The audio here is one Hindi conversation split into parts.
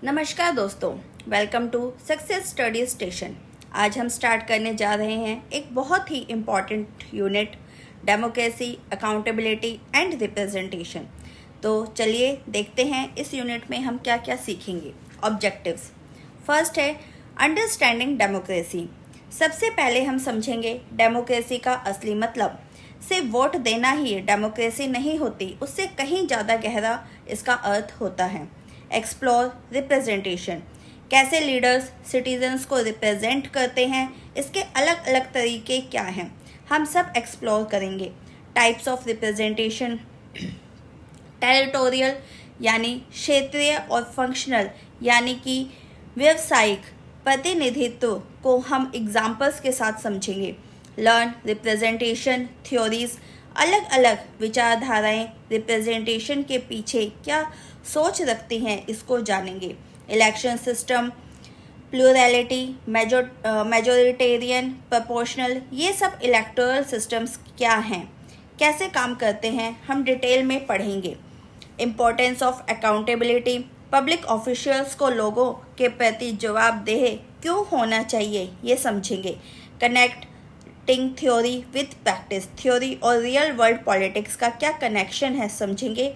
नमस्कार दोस्तों, welcome to success study station. आज हम स्टार्ट करने जा रहे हैं एक बहुत ही important unit, democracy, accountability and representation. तो चलिए देखते हैं इस यूनिट में हम क्या क्या सीखेंगे। ऑब्जेक्टिव्स, फर्स्ट है अंडरस्टैंडिंग डेमोक्रेसी। सबसे पहले हम समझेंगे डेमोक्रेसी का असली मतलब। सिर्फ वोट देना ही डेमोक्रेसी नहीं होती, उससे कहीं ज़्यादा गहरा इसका अर्थ होता है। एक्सप्लोर रिप्रेजेंटेशन, कैसे लीडर्स सिटीजन्स को रिप्रेजेंट करते हैं, इसके अलग अलग तरीके क्या हैं, हम सब एक्सप्लोर करेंगे। टाइप्स ऑफ रिप्रेजेंटेशन, टेरिटोरियल यानी क्षेत्रीय और फंक्शनल यानी कि व्यावसायिक प्रतिनिधित्व को हम एग्जाम्पल्स के साथ समझेंगे। लर्न रिप्रेजेंटेशन थ्योरीज, अलग अलग विचारधाराएं रिप्रेजेंटेशन के पीछे क्या सोच रखती हैं, इसको जानेंगे। Election system, plurality, majoritarian, proportional, ये सब इलेक्टोरल सिस्टम्स क्या हैं, कैसे काम करते हैं, हम डिटेल में पढ़ेंगे। Importance of accountability, public officials को लोगों के प्रति जवाबदेह क्यों होना चाहिए, ये समझेंगे। Connecting theory with practice, theory और रियल वर्ल्ड पॉलिटिक्स का क्या कनेक्शन है, समझेंगे।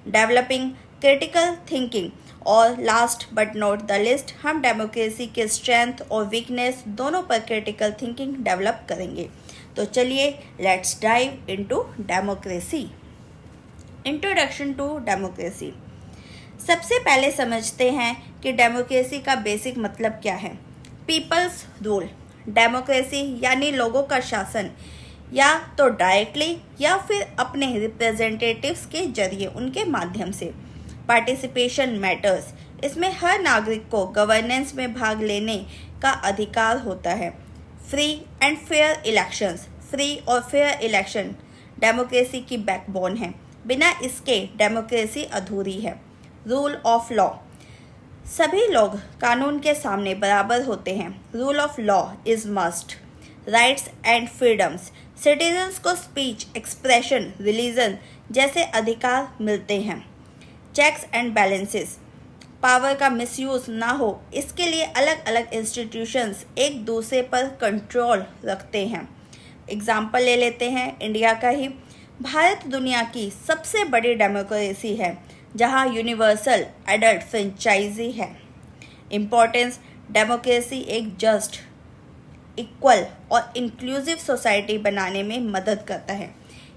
डेवलपिंग क्रिटिकल थिंकिंग, और last but not the list, हम डेमोक्रेसी के स्ट्रेंथ और वीकनेस दोनों पर क्रिटिकल थिंकिंग डेवलप करेंगे। तो चलिए let's dive into democracy. Introduction to democracy. सबसे पहले समझते हैं कि डेमोक्रेसी का बेसिक मतलब क्या है। पीपल्स रूल, डेमोक्रेसी यानी लोगों का शासन, या तो डायरेक्टली या फिर अपने रिप्रेजेंटेटिव्स के जरिए, उनके माध्यम से। पार्टिसिपेशन मैटर्स, इसमें हर नागरिक को गवर्नेंस में भाग लेने का अधिकार होता है। Free and fair elections, free और फेयर इलेक्शन डेमोक्रेसी की बैकबोन है, बिना इसके डेमोक्रेसी अधूरी है। रूल ऑफ लॉ, सभी लोग कानून के सामने बराबर होते हैं। Rule of law is must. Rights and freedoms, citizens को स्पीच, एक्सप्रेशन, रिलीजन जैसे अधिकार मिलते हैं। चेक्स एंड बैलेंसेस, पावर का मिसयूज ना हो, इसके लिए अलग अलग इंस्टीट्यूशंस एक दूसरे पर कंट्रोल रखते हैं। एग्जाम्पल ले लेते हैं इंडिया का ही। भारत दुनिया की सबसे बड़ी डेमोक्रेसी है, जहां यूनिवर्सल एडल्ट फ्रेंचाइजी है। इम्पोर्टेंस, डेमोक्रेसी एक जस्ट, इक्वल और इंक्लूसिव सोसाइटी बनाने में मदद करता है।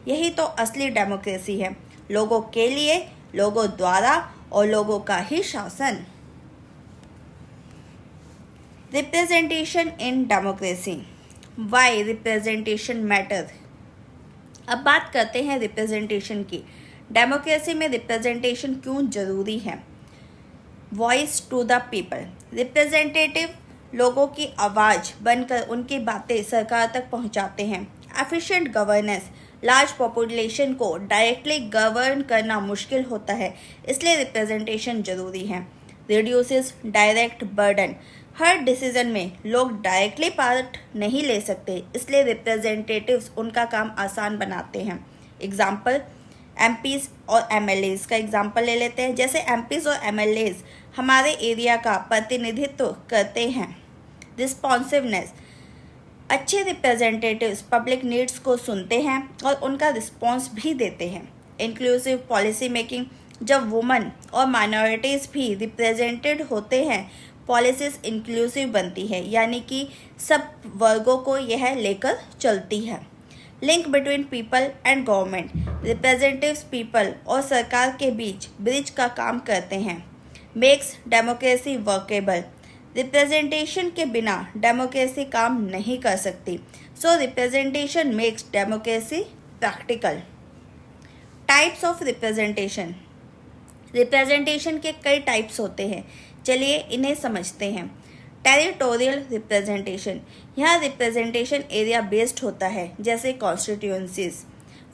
यही तो असली डेमोक्रेसी है, लोगों के लिए, लोगों द्वारा और लोगों का ही शासन। Representation in democracy, why representation matter. अब बात करते हैं रिप्रेजेंटेशन की। डेमोक्रेसी में रिप्रेजेंटेशन क्यों जरूरी है। Voice to the people, representative लोगों की आवाज़ बनकर उनकी बातें सरकार तक पहुंचाते हैं। एफिशिएंट गवर्नेंस, लार्ज पॉपुलेशन को डायरेक्टली गवर्न करना मुश्किल होता है, इसलिए रिप्रेजेंटेशन जरूरी है। रिड्यूसेस डायरेक्ट बर्डन, हर डिसीजन में लोग डायरेक्टली पार्ट नहीं ले सकते, इसलिए रिप्रेजेंटेटिव्स उनका काम आसान बनाते हैं। एग्जाम्पल, एमपीज और एमएलएज का एग्जाम्पल ले लेते हैं। जैसे एमपीज और एमएलएज हमारे एरिया का प्रतिनिधित्व करते हैं। रिस्पॉन्सिवनेस, अच्छे रिप्रेजेंटेटिव्स पब्लिक नीड्स को सुनते हैं और उनका रिस्पॉन्स भी देते हैं। इंक्लूसिव पॉलिसी मेकिंग, जब वुमन और माइनॉरिटीज़ भी रिप्रेजेंटेड होते हैं, पॉलिसीज इंक्लूसिव बनती है, यानी कि सब वर्गों को यह लेकर चलती है। Link between people and government, representatives people और सरकार के बीच ब्रिज का काम करते हैं। मेक्स डेमोक्रेसी वर्केबल, रिप्रेजेंटेशन के बिना डेमोक्रेसी काम नहीं कर सकती, so representation makes democracy practical. Types of representation, representation के कई टाइप्स होते हैं, चलिए इन्हें समझते हैं। टेरिटोरियल रिप्रेजेंटेशन, यहाँ रिप्रेजेंटेशन एरिया बेस्ड होता है, जैसे कॉन्स्टिट्यूएंसीज।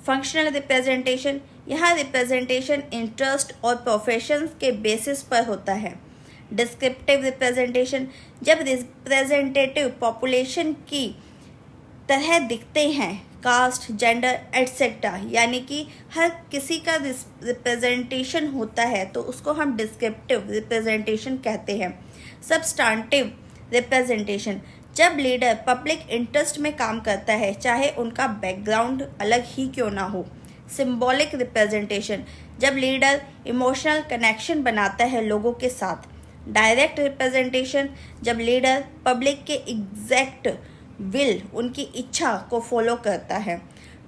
फंक्शनल रिप्रेजेंटेशन, यहाँ रिप्रेजेंटेशन इंटरेस्ट और प्रोफेशंस के बेसिस पर होता है। डिस्क्रिप्टिव रिप्रेजेंटेशन, जब रिप्रेजेंटेटिव पॉपुलेशन की तरह दिखते हैं, कास्ट, जेंडर एटसेट्रा, यानी कि हर किसी का रिप्रेजेंटेशन होता है तो उसको हम डिस्क्रिप्टिव रिप्रेजेंटेशन कहते हैं। सब्सटेंटिव रिप्रेजेंटेशन, जब लीडर पब्लिक इंटरेस्ट में काम करता है चाहे उनका बैकग्राउंड अलग ही क्यों ना हो। सिंबॉलिक रिप्रेजेंटेशन, जब लीडर इमोशनल कनेक्शन बनाता है लोगों के साथ। डायरेक्ट रिप्रेजेंटेशन, जब लीडर पब्लिक के एग्जैक्ट विल, उनकी इच्छा को फॉलो करता है।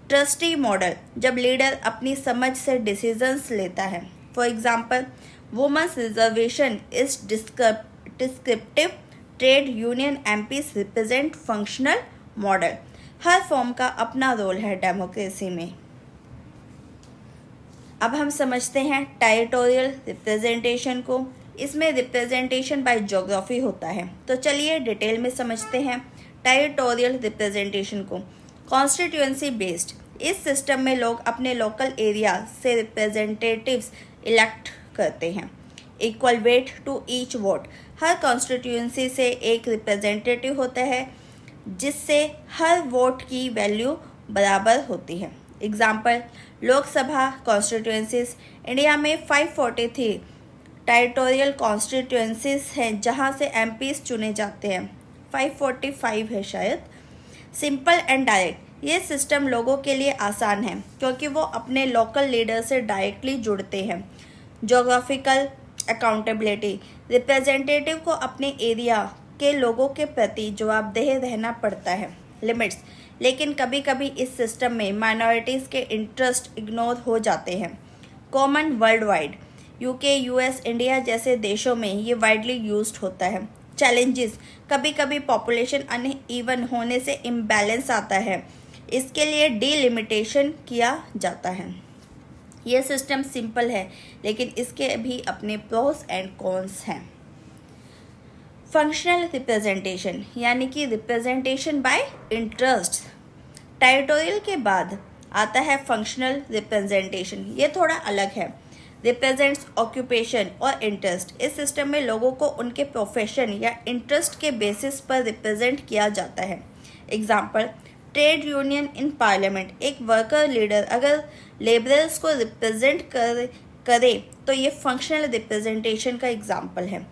ट्रस्टी मॉडल, जब लीडर अपनी समझ से डिसीजंस लेता है। For example, women's reservation is descriptive, trade union MPs represent functional model. हर फॉर्म का अपना रोल है डेमोक्रेसी में। अब हम समझते हैं टेरिटोरियल रिप्रेजेंटेशन को। इसमें रिप्रेजेंटेशन बाय ज्योग्राफी होता है। तो चलिए डिटेल में समझते हैं टेरिटोरियल रिप्रेजेंटेशन को। कॉन्स्टिट्यूएंसी बेस्ड, इस सिस्टम में लोग अपने लोकल एरिया से रिप्रेजेंटेटिव्स इलेक्ट करते हैं। Equal weight to each vote, हर कॉन्स्टिट्यूएंसी से एक रिप्रेजेंटेटिव होता है जिससे हर वोट की वैल्यू बराबर होती है। एग्जाम्पल, लोकसभा कॉन्स्टिट्यूएंसीज, इंडिया में 543 टेरिटोरियल कॉन्स्टिट्यूएंसीज हैं जहां से एमपीज चुने जाते हैं। 545 है शायद। सिंपल एंड डायरेक्ट, ये सिस्टम लोगों के लिए आसान है क्योंकि वो अपने लोकल लीडर से डायरेक्टली जुड़ते हैं। ज्योग्राफिकल अकाउंटेबिलिटी, रिप्रेजेंटेटिव को अपने एरिया के लोगों के प्रति जवाबदेह रहना पड़ता है। लिमिट्स, लेकिन कभी कभी इस सिस्टम में माइनॉरिटीज़ के इंटरेस्ट इग्नोर हो जाते हैं। Common world wide, UK, US, India जैसे देशों में ये वाइडली यूज्ड होता है। चैलेंजेस, कभी कभी पॉपुलेशन अनइवन होने से इम्बैलेंस आता है, इसके लिए डिलिमिटेशन किया जाता है। ये सिस्टम सिंपल है लेकिन इसके भी अपने प्रोस एंड कॉन्स हैं। फंक्शनल रिप्रेजेंटेशन, यानी कि रिप्रेजेंटेशन बाय इंटरेस्ट। टेरिटोरियल के बाद आता है फंक्शनल रिप्रेजेंटेशन, ये थोड़ा अलग है। रिप्रेजेंट्स ऑक्यूपेशन और इंटरेस्ट, इस सिस्टम में लोगों को उनके प्रोफेशन या इंटरेस्ट के बेसिस पर रिप्रेजेंट किया जाता है। Example, trade union in parliament, एक वर्कर लीडर अगर लेबरर्स को रिप्रेजेंट करे तो ये फंक्शनल रिप्रेजेंटेशन का एग्जाम्पल है।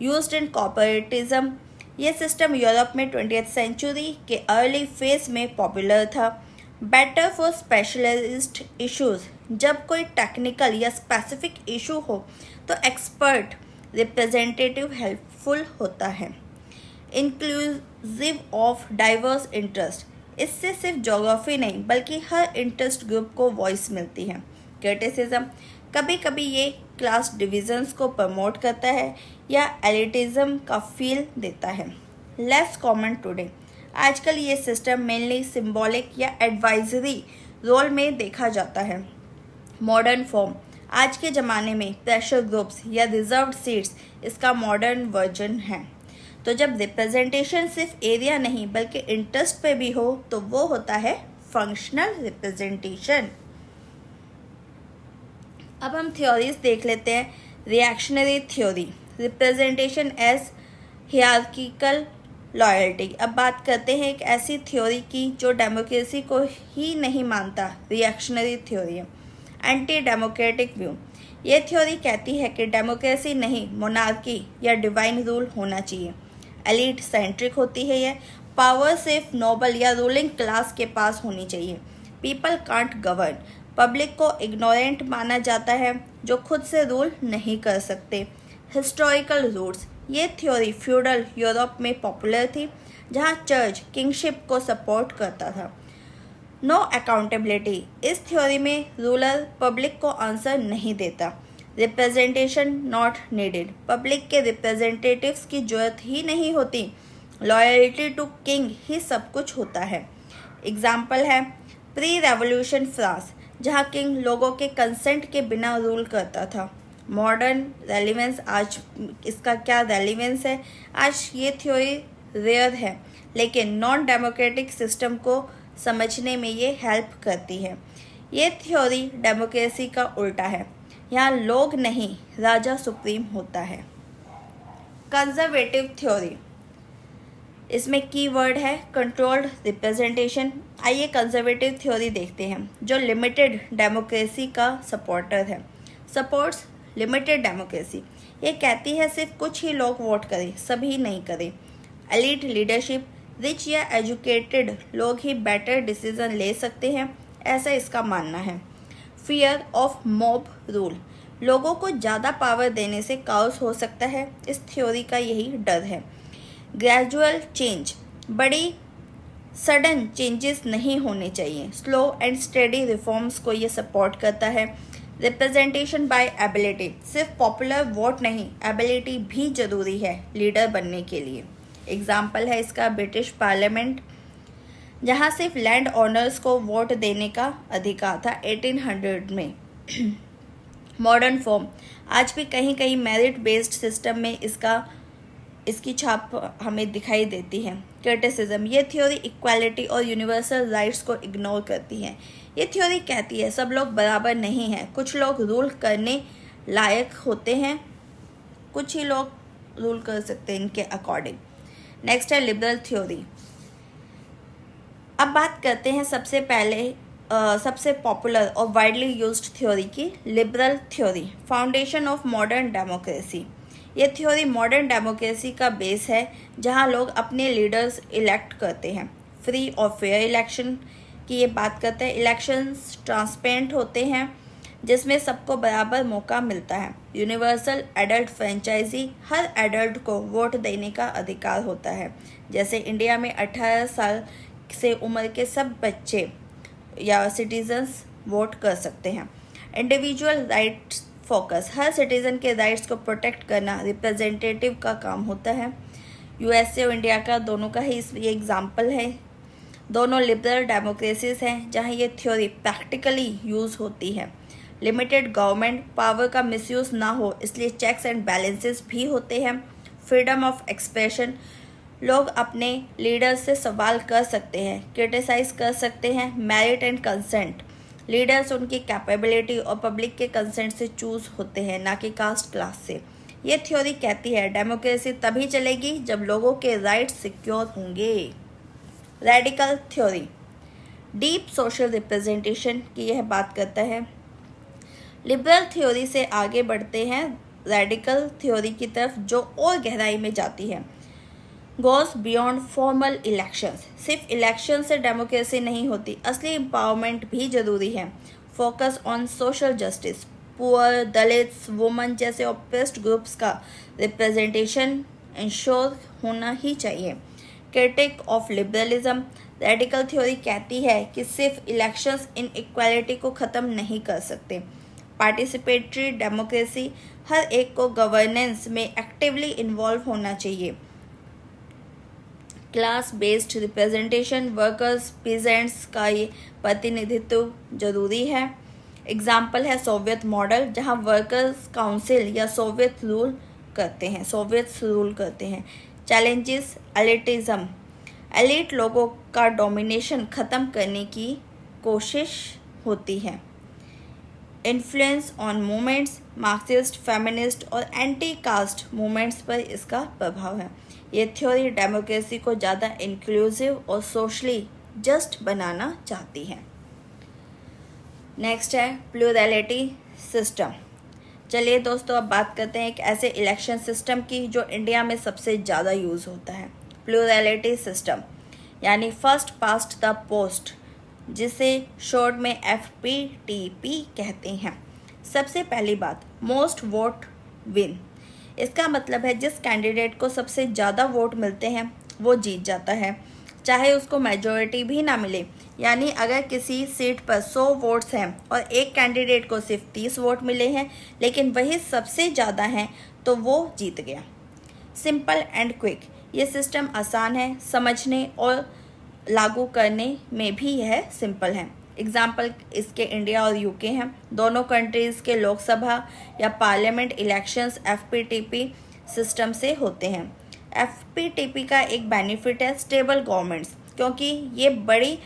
यूज्ड इन कॉर्पोरेटिज्म, ये सिस्टम यूरोप में 20th सेंचुरी के अर्ली फेज में पॉपुलर था। बेटर फॉर स्पेशलिस्ट इश्यूज, जब कोई टेक्निकल या स्पेसिफिक इशू हो तो एक्सपर्ट रिप्रेजेंटेटिव हेल्पफुल होता है। इंक्लूसिव ऑफ डाइवर्स इंटरेस्ट, इससे सिर्फ ज्योग्राफी नहीं बल्कि हर इंटरेस्ट ग्रुप को वॉइस मिलती है। क्रिटिसिज्म, कभी कभी ये क्लास डिविजन्स को प्रमोट करता है या एलिटिज्म का फील देता है। लेस कॉमन टुडे, आजकल ये सिस्टम मेनली सिंबॉलिक या एडवाइजरी रोल में देखा जाता है। मॉडर्न फॉर्म, आज के ज़माने में प्रेशर ग्रुप्स या रिजर्व्ड सीट्स इसका मॉडर्न वर्जन है। तो जब रिप्रेजेंटेशन सिर्फ एरिया नहीं बल्कि इंटरेस्ट पे भी हो तो वो होता है फंक्शनल रिप्रेजेंटेशन। अब हम थ्योरीज देख लेते हैं। Reactionary theory, representation as hierarchical loyalty. अब बात करते हैं एक ऐसी थ्योरी की जो डेमोक्रेसी को ही नहीं मानता। रिएक्शनरी थ्योरी है। एंटी डेमोक्रेटिक व्यू, ये थ्योरी कहती है कि डेमोक्रेसी नहीं मोनार्की या डिवाइन रूल होना चाहिए। एलिट सेंट्रिक होती है यह, पावर सिर्फ नोबल या रूलिंग क्लास के पास होनी चाहिए। पीपल कांट गवर्न, पब्लिक को इग्नोरेंट माना जाता है जो खुद से रूल नहीं कर सकते। हिस्टोरिकल रूट्स, ये थ्योरी फ्यूडल यूरोप में पॉपुलर थी जहां चर्च किंगशिप को सपोर्ट करता था। नो अकाउंटेबिलिटी, इस थ्योरी में रूलर पब्लिक को आंसर नहीं देता। रिप्रेजेंटेशन नॉट नीडेड, पब्लिक के रिप्रेजेंटेटिव्स की जरूरत ही नहीं होती। लॉयल्टी टू किंग ही सब कुछ होता है। एग्जाम्पल है प्री रेवोल्यूशन फ्रांस, जहाँ किंग लोगों के कंसेंट के बिना रूल करता था। मॉडर्न रेलिवेंस, आज इसका क्या रेलिवेंस है? आज ये थ्योरी रेयर है लेकिन नॉन डेमोक्रेटिक सिस्टम को समझने में ये हेल्प करती है। ये थ्योरी डेमोक्रेसी का उल्टा है, यहाँ लोग नहीं राजा सुप्रीम होता है। कंजर्वेटिव थ्योरी, इसमें की वर्ड है कंट्रोल्ड रिप्रेजेंटेशन। आइए कंजर्वेटिव थ्योरी देखते हैं, जो लिमिटेड डेमोक्रेसी का सपोर्टर है। Supports limited democracy. ये कहती है सिर्फ कुछ ही लोग वोट करें, सभी नहीं करें। एलीट लीडरशिप, रिच या एजुकेटेड लोग ही बेटर डिसीजन ले सकते हैं, ऐसा इसका मानना है। फियर ऑफ मॉब रूल, लोगों को ज़्यादा पावर देने से काउस हो सकता है, इस थ्योरी का यही डर है। ग्रेजुअल चेंज, बड़ी सडन चेंजेस नहीं होने चाहिए, स्लो एंड स्टेडी रिफॉर्म्स को ये सपोर्ट करता है। रिप्रेजेंटेशन बाय एबिलिटी, सिर्फ पॉपुलर वोट नहीं, एबिलिटी भी जरूरी है लीडर बनने के लिए। एग्जाम्पल है इसका ब्रिटिश पार्लियामेंट, जहाँ सिर्फ लैंड ओनर्स को वोट देने का अधिकार था 1800 में। मॉडर्न फॉर्म, आज भी कहीं कहीं मेरिट बेस्ड सिस्टम में इसकी छाप हमें दिखाई देती है। क्रिटिसिज्म, ये थ्योरी इक्वालिटी और यूनिवर्सल राइट्स को इग्नोर करती है। ये थ्योरी कहती है सब लोग बराबर नहीं हैं, कुछ लोग रूल करने लायक होते हैं, कुछ ही लोग रूल कर सकते हैं इनके अकॉर्डिंग। नेक्स्ट है लिबरल थ्योरी। अब बात करते हैं सबसे पॉपुलर और वाइडली यूज्ड थ्योरी की, liberal theory, foundation of modern democracy. ये थ्योरी मॉडर्न डेमोक्रेसी का बेस है, जहां लोग अपने लीडर्स इलेक्ट करते हैं। फ्री और फेयर इलेक्शन की ये बात करते हैं। इलेक्शंस ट्रांसपेरेंट होते हैं, जिसमें सबको बराबर मौका मिलता है। यूनिवर्सल एडल्ट फ्रेंचाइजी, हर एडल्ट को वोट देने का अधिकार होता है। जैसे इंडिया में 18 साल से उम्र के सब बच्चे या सिटीजन्स वोट कर सकते हैं। इंडिविजुअल राइट्स फोकस, हर सिटीजन के राइट्स को प्रोटेक्ट करना रिप्रेजेंटेटिव का काम होता है। यूएसए और इंडिया का दोनों का ही ये एग्जाम्पल है। दोनों लिबरल डेमोक्रेसीज हैं जहां ये थ्योरी प्रैक्टिकली यूज़ होती है। लिमिटेड गवर्नमेंट, पावर का मिसयूज़ ना हो इसलिए चेक्स एंड बैलेंसेस भी होते हैं। फ्रीडम ऑफ एक्सप्रेशन, लोग अपने लीडर्स से सवाल कर सकते हैं, क्रिटिसाइज कर सकते हैं। मेरिट एंड कंसेंट, लीडर्स उनकी कैपेबिलिटी और पब्लिक के कंसेंट से चूज होते हैं, ना कि कास्ट क्लास से। ये थ्योरी कहती है डेमोक्रेसी तभी चलेगी जब लोगों के राइट्स सिक्योर होंगे। Radical theory, deep social representation की यह बात करता है। लिबरल थ्योरी से आगे बढ़ते हैं रेडिकल थ्योरी की तरफ, जो और गहराई में जाती है। गोज बियॉन्ड फॉर्मल इलेक्शंस, सिर्फ इलेक्शन से डेमोक्रेसी नहीं होती, असली एम्पावरमेंट भी जरूरी है। Focus on social justice, poor, Dalits, women जैसे ऑप्रेस्ड ग्रुप्स का रिप्रेजेंटेशन इंश्योर होना ही चाहिए। Critic of liberalism, radical theory कहती है कि सिर्फ इलेक्शंस इन इक्वालिटी को ख़त्म नहीं कर सकते। पार्टिसिपेटरी डेमोक्रेसी, हर एक को गवर्नेंस में एक्टिवली इन्वॉल्व होना चाहिए। Class based representation, workers peasants का ये प्रतिनिधित्व जरूरी है। एग्जाम्पल है सोवियत मॉडल, जहां वर्कर्स काउंसिल या सोवियत रूल करते हैं। चैलेंजेस, एलिटिज्म, एलिट लोगों का डोमिनेशन ख़त्म करने की कोशिश होती है। Influence on movements, Marxist, feminist और एंटी कास्ट मूवमेंट्स पर इसका प्रभाव है। ये थ्योरी डेमोक्रेसी को ज़्यादा इंक्लूसिव और सोशली जस्ट बनाना चाहती है। नेक्स्ट है प्लूरैलिटी सिस्टम। चलिए दोस्तों, अब बात करते हैं एक ऐसे इलेक्शन सिस्टम की जो इंडिया में सबसे ज़्यादा यूज़ होता है। प्लूरैलिटी सिस्टम यानी फर्स्ट पास्ट द पोस्ट, जिसे शॉर्ट में FPTP कहते हैं। सबसे पहली बात, मोस्ट वोट विन। इसका मतलब है जिस कैंडिडेट को सबसे ज़्यादा वोट मिलते हैं वो जीत जाता है, चाहे उसको मेजॉरिटी भी ना मिले। यानी अगर किसी सीट पर 100 वोट्स हैं और एक कैंडिडेट को सिर्फ 30 वोट मिले हैं, लेकिन वही सबसे ज़्यादा हैं, तो वो जीत गया। सिंपल एंड क्विक, ये सिस्टम आसान है समझने और लागू करने में भी यह सिंपल है। एग्जाम्पल इसके इंडिया और UK हैं। दोनों कंट्रीज़ के लोकसभा या पार्लियामेंट इलेक्शंस FPTP सिस्टम से होते हैं। FPTP का एक बेनिफिट है स्टेबल गवर्नमेंट्स, क्योंकि ये बड़ी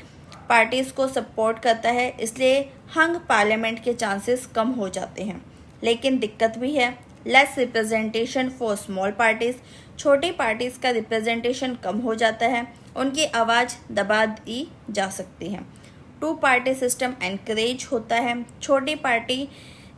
पार्टीज़ को सपोर्ट करता है, इसलिए हंग पार्लियामेंट के चांसेस कम हो जाते हैं। लेकिन दिक्कत भी है, less representation for small parties, छोटी पार्टीज का रिप्रेजेंटेशन कम हो जाता है, उनकी आवाज़ दबा दी जा सकती है। टू पार्टी सिस्टम एनकरेज होता है, छोटी पार्टी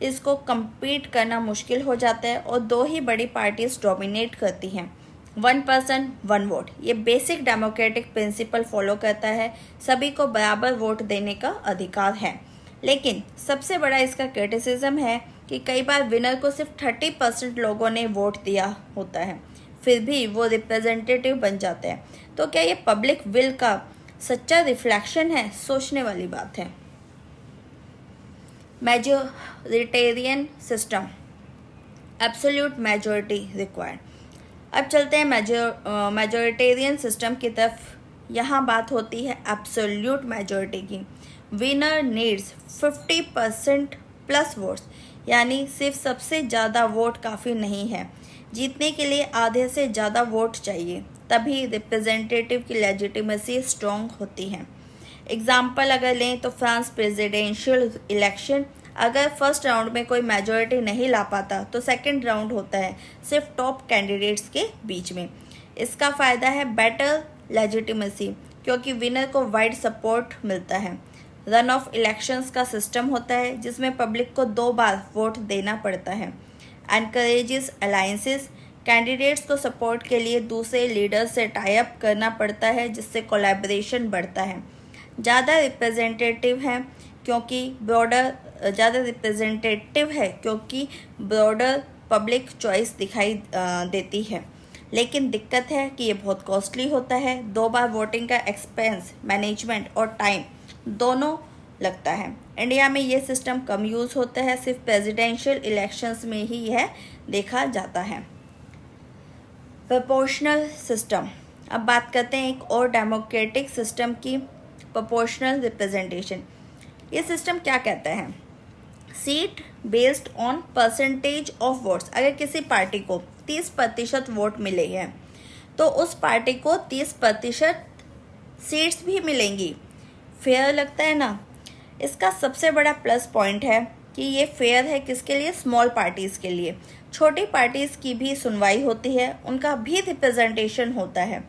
इसको compete करना मुश्किल हो जाता है और दो ही बड़ी पार्टीज डोमिनेट करती हैं। 1 पर्सन 1 वोट, ये बेसिक डेमोक्रेटिक प्रिंसिपल फॉलो करता है, सभी को बराबर वोट देने का अधिकार है। लेकिन सबसे बड़ा इसका क्रिटिसिज्म है कि कई बार विनर को सिर्फ 30% लोगों ने वोट दिया होता है, फिर भी वो रिप्रेजेंटेटिव बन जाते हैं। तो क्या ये पब्लिक विल का सच्चा रिफ्लेक्शन है? सोचने वाली बात है। Majoritarian system, absolute majority required. अब चलते हैं मेजोरिटेरियन सिस्टम की तरफ। यहाँ बात होती है एब्सोल्यूट मेजोरिटी की। विनर नीड्स 50% प्लस वोट्स, यानी सिर्फ सबसे ज़्यादा वोट काफ़ी नहीं है, जीतने के लिए आधे से ज़्यादा वोट चाहिए, तभी रिप्रेजेंटेटिव की लेजिटिमेसी स्ट्रॉन्ग होती है। एग्जाम्पल अगर लें तो फ्रांस प्रेसिडेंशियल इलेक्शन, अगर फर्स्ट राउंड में कोई मेजॉरिटी नहीं ला पाता तो सेकंड राउंड होता है सिर्फ टॉप कैंडिडेट्स के बीच में। इसका फ़ायदा है बेटर लेजिटिमेसी, क्योंकि विनर को वाइड सपोर्ट मिलता है। रन ऑफ इलेक्शंस का सिस्टम होता है जिसमें पब्लिक को 2 बार वोट देना पड़ता है। एनकरेजेस अलायंसेस, कैंडिडेट्स को सपोर्ट के लिए दूसरे लीडर्स से टाई अप करना पड़ता है, जिससे कोलैबोरेशन बढ़ता है। ज़्यादा रिप्रेजेंटेटिव है क्योंकि ब्रॉडर पब्लिक चॉइस दिखाई देती है। लेकिन दिक्कत है कि ये बहुत कॉस्टली होता है, 2 बार वोटिंग का एक्सपेंस, मैनेजमेंट और टाइम दोनों लगता है। इंडिया में ये सिस्टम कम यूज़ होता है, सिर्फ प्रेसिडेंशियल इलेक्शंस में ही यह देखा जाता है। प्रोपोर्शनल सिस्टम, अब बात करते हैं एक और डेमोक्रेटिक सिस्टम की, प्रोपोर्शनल रिप्रेजेंटेशन। ये सिस्टम क्या कहता है? Seat based on percentage of votes. अगर किसी पार्टी को 30% वोट मिले हैं तो उस पार्टी को 30% सीट्स भी मिलेंगी। फेयर लगता है ना? इसका सबसे बड़ा प्लस पॉइंट है कि ये फेयर है किसके लिए? स्मॉल पार्टीज़ के लिए। छोटी पार्टीज़ की भी सुनवाई होती है, उनका भी रिप्रेजेंटेशन होता है।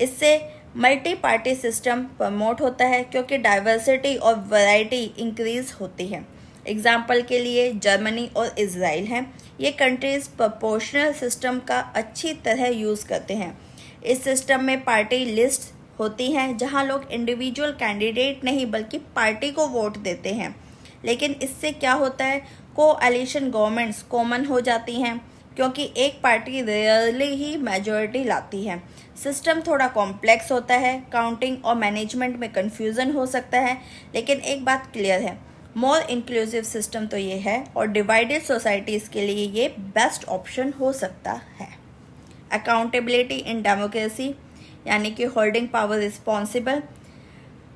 इससे मल्टी पार्टी सिस्टम प्रमोट होता है क्योंकि डाइवर्सिटी और वैरायटी इंक्रीज होती है। एग्जाम्पल के लिए जर्मनी और इजराइल हैं। ये कंट्रीज़ प्रोपोर्शनल सिस्टम का अच्छी तरह यूज़ करते हैं। इस सिस्टम में पार्टी लिस्ट होती हैं जहां लोग इंडिविजुअल कैंडिडेट नहीं बल्कि पार्टी को वोट देते हैं। लेकिन इससे क्या होता है? कोएलिशन गवर्नमेंट्स कॉमन हो जाती हैं क्योंकि एक पार्टी रेयरली ही मेजॉरिटी लाती है। सिस्टम थोड़ा कॉम्प्लेक्स होता है, काउंटिंग और मैनेजमेंट में कन्फ्यूज़न हो सकता है, लेकिन एक बात क्लियर है, मोर इंक्लूसिव सिस्टम तो ये है और डिवाइडेड सोसाइटीज़ के लिए ये बेस्ट ऑप्शन हो सकता है। अकाउंटेबिलिटी इन डेमोक्रेसी, यानी कि होल्डिंग पावर रिस्पॉन्सिबल।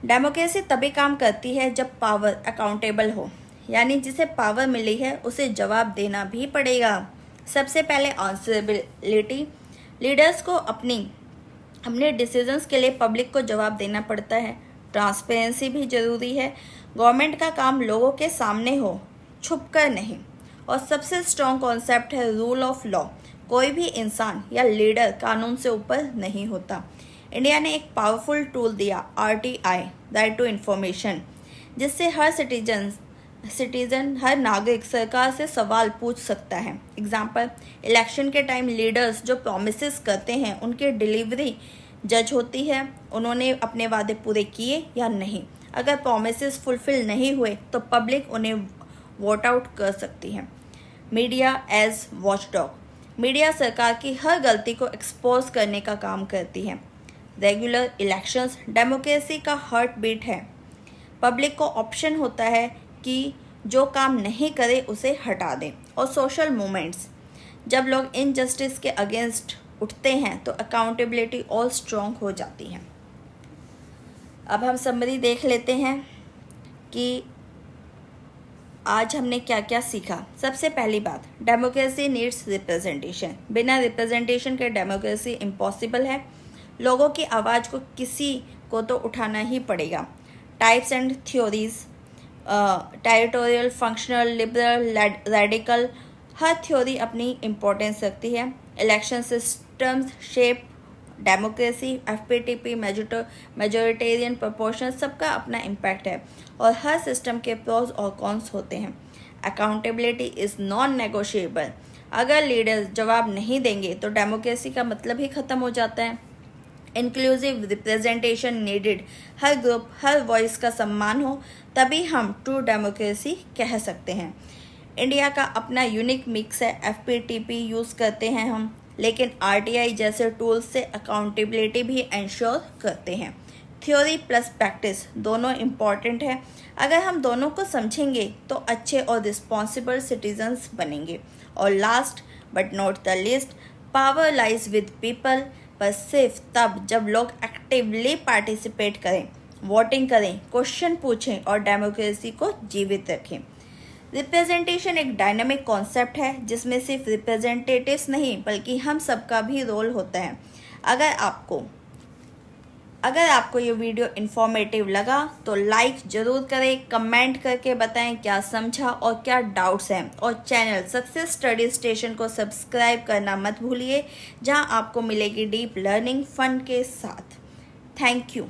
डेमोक्रेसी तभी काम करती है जब पावर अकाउंटेबल हो, यानी जिसे पावर मिली है उसे जवाब देना भी पड़ेगा। सबसे पहले आंसरेबिलिटी, लीडर्स को अपने डिसीजंस के लिए पब्लिक को जवाब देना पड़ता है। ट्रांसपेरेंसी भी ज़रूरी है, गवर्नमेंट का काम लोगों के सामने हो, छुप कर नहीं। और सबसे स्ट्रॉन्ग कॉन्सेप्ट है रूल ऑफ लॉ, कोई भी इंसान या लीडर कानून से ऊपर नहीं होता। इंडिया ने एक पावरफुल टूल दिया, RTI, राइट टू इन्फॉर्मेशन, जिससे हर सिटीजन हर नागरिक सरकार से सवाल पूछ सकता है। एग्जाम्पल, इलेक्शन के टाइम लीडर्स जो प्रोमिसेस करते हैं उनकी डिलीवरी जज होती है, उन्होंने अपने वादे पूरे किए या नहीं। अगर प्रोमिसेस फुलफिल नहीं हुए तो पब्लिक उन्हें वोट आउट कर सकती है। मीडिया एज वॉचडॉग, मीडिया सरकार की हर गलती को एक्सपोज करने का काम करती है। रेगुलर इलेक्शंस डेमोक्रेसी का हार्ट बीट है। पब्लिक को ऑप्शन होता है कि जो काम नहीं करे उसे हटा दें। और सोशल मूवमेंट्स, जब लोग इनजस्टिस के अगेंस्ट उठते हैं तो अकाउंटेबिलिटी और स्ट्रॉन्ग हो जाती है। अब हम समरी देख लेते हैं कि आज हमने क्या क्या सीखा। सबसे पहली बात, डेमोक्रेसी नीड्स रिप्रेजेंटेशन, बिना रिप्रेजेंटेशन के डेमोक्रेसी इम्पॉसिबल है। लोगों की आवाज़ को किसी को तो उठाना ही पड़ेगा। Types and theories, territorial, functional, liberal, radical, her theory अपनी इम्पोर्टेंस रखती है। Election systems shape democracy, FPTP, majoritarian, proportional, सबका अपना इम्पैक्ट है और हर सिस्टम के प्रोज और कॉन्स होते हैं। Accountability is non negotiable. अगर लीडर्स जवाब नहीं देंगे तो डेमोक्रेसी का मतलब ही ख़त्म हो जाता है। Inclusive representation needed. हर ग्रुप, हर वॉइस का सम्मान हो, तभी हम ट्रू डेमोक्रेसी कह सकते हैं। इंडिया का अपना यूनिक मिक्स है। एफपीटीपी यूज़ करते हैं हम, लेकिन आरटीआई जैसे टूल्स से अकाउंटेबिलिटी भी इंश्योर करते हैं। थ्योरी प्लस प्रैक्टिस दोनों इम्पॉर्टेंट है। अगर हम दोनों को समझेंगे तो अच्छे और रिस्पॉन्सिबल सिटीजन्स बनेंगे। और last but not the least, power lies with people, पर सिर्फ तब जब लोग एक्टिवली पार्टिसिपेट करें, वोटिंग करें, क्वेश्चन पूछें और डेमोक्रेसी को जीवित रखें। रिप्रेजेंटेशन एक डायनामिक कॉन्सेप्ट है जिसमें सिर्फ रिप्रेजेंटेटिव्स नहीं बल्कि हम सबका भी रोल होता है। अगर आपको ये वीडियो इन्फॉर्मेटिव लगा तो लाइक ज़रूर करें, कमेंट करके बताएं क्या समझा और क्या डाउट्स हैं, और चैनल सक्सेस स्टडी स्टेशन को सब्सक्राइब करना मत भूलिए, जहां आपको मिलेगी डीप लर्निंग फन के साथ। Thank you.